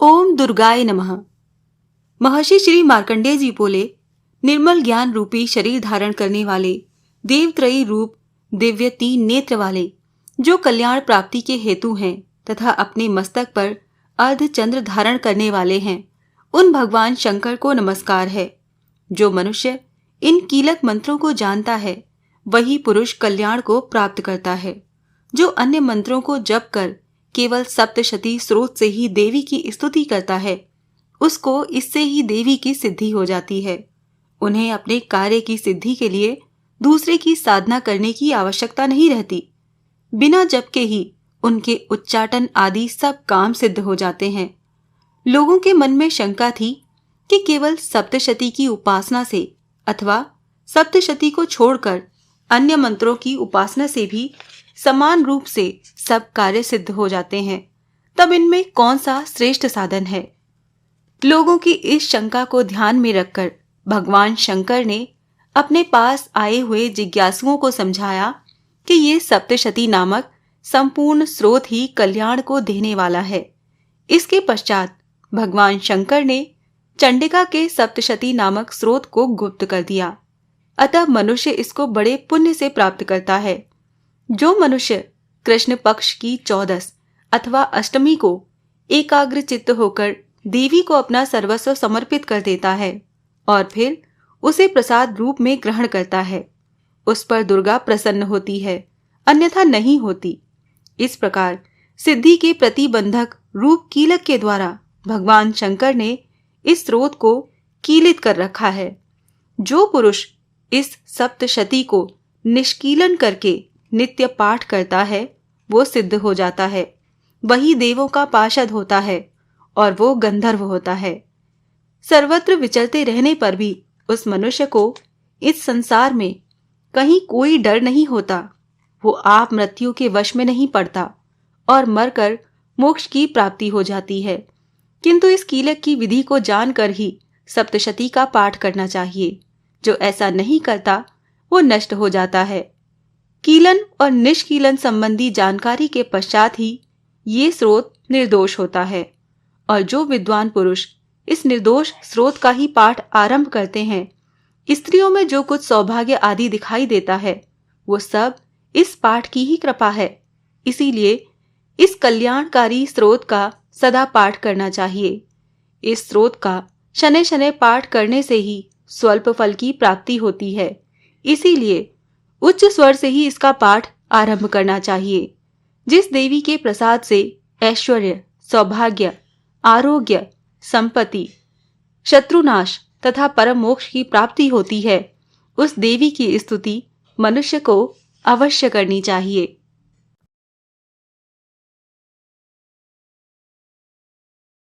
ओम दुर्गाय नमः। महर्षि श्री मार्कंडेय जी बोले, निर्मल ज्ञान रूपी शरीर धारण करने वाले, देवत्रयी रूप दिव्य 3 नेत्र वाले, जो कल्याण प्राप्ति के हेतु हैं तथा अपने मस्तक पर अर्ध चंद्र धारण करने वाले हैं, उन भगवान शंकर को नमस्कार है। जो मनुष्य इन कीलक मंत्रों को जानता है, वही पुरुष कल्याण को प्राप्त करता है। जो अन्य मंत्रों को जप कर केवल सप्तशती स्रोत से ही देवी की स्तुति करता है, उसको इससे ही देवी की सिद्धि हो जाती है। उन्हें अपने कार्य की सिद्धि के लिए दूसरे की साधना करने की आवश्यकता नहीं रहती। बिना जप के ही उनके उच्चाटन आदि सब काम सिद्ध हो जाते हैं। लोगों के मन में शंका थी कि केवल सप्तशती की उपासना से अथवा सप्तशती को छोड़कर अन्य मंत्रों की उपासना से भी समान रूप से सब कार्य सिद्ध हो जाते हैं, तब इनमें कौन सा श्रेष्ठ साधन है। लोगों की इस शंका को ध्यान में रखकर भगवान शंकर ने अपने पास आए हुए जिज्ञासुओं को समझाया कि ये सप्तशती नामक संपूर्ण स्रोत ही कल्याण को देने वाला है। इसके पश्चात भगवान शंकर ने चंडिका के सप्तशती नामक स्रोत को गुप्त कर दिया। अतः मनुष्य इसको बड़े पुण्य से प्राप्त करता है। जो मनुष्य कृष्ण पक्ष की 14 अथवा अष्टमी को एकाग्र चित्त होकर देवी को अपना सर्वस्व समर्पित कर देता है और फिर उसे प्रसाद रूप में ग्रहण करता है, उस पर दुर्गा प्रसन्न होती है, अन्यथा नहीं होती। इस प्रकार सिद्धि के प्रतिबंधक रूप कीलक के द्वारा भगवान शंकर ने इस स्रोत को कीलित कर रखा है। जो पुरुष इस सप्तशती को निष्कीलन करके नित्य पाठ करता है, वो सिद्ध हो जाता है। वही देवों का पार्षद होता है और वो गंधर्व होता है। सर्वत्र विचरते रहने पर भी उस मनुष्य को इस संसार में कहीं कोई डर नहीं होता। वो आप मृत्यु के वश में नहीं पड़ता और मरकर मोक्ष की प्राप्ति हो जाती है। किंतु इस कीलक की विधि को जानकर ही सप्तशती का पाठ करना चाहिए। जो ऐसा नहीं करता वो नष्ट हो जाता है। कीलन और निष्कीलन संबंधी जानकारी के पश्चात ही ये स्रोत निर्दोष होता है, और जो विद्वान पुरुष इस निर्दोष स्रोत का ही पाठ आरंभ करते हैं, स्त्रियों में जो कुछ सौभाग्य आदि दिखाई देता है, वो सब इस पाठ की ही कृपा है। इसीलिए इस कल्याणकारी स्रोत का सदा पाठ करना चाहिए। इस स्रोत का शनै शनै पाठ करने से ही स्वल्प फल की प्राप्ति होती है। इसीलिए उच्च स्वर से ही इसका पाठ आरंभ करना चाहिए। जिस देवी के प्रसाद से ऐश्वर्य, सौभाग्य, आरोग्य, संपत्ति, शत्रुनाश तथा परम मोक्ष की प्राप्ति होती है, उस देवी की स्तुति मनुष्य को अवश्य करनी चाहिए।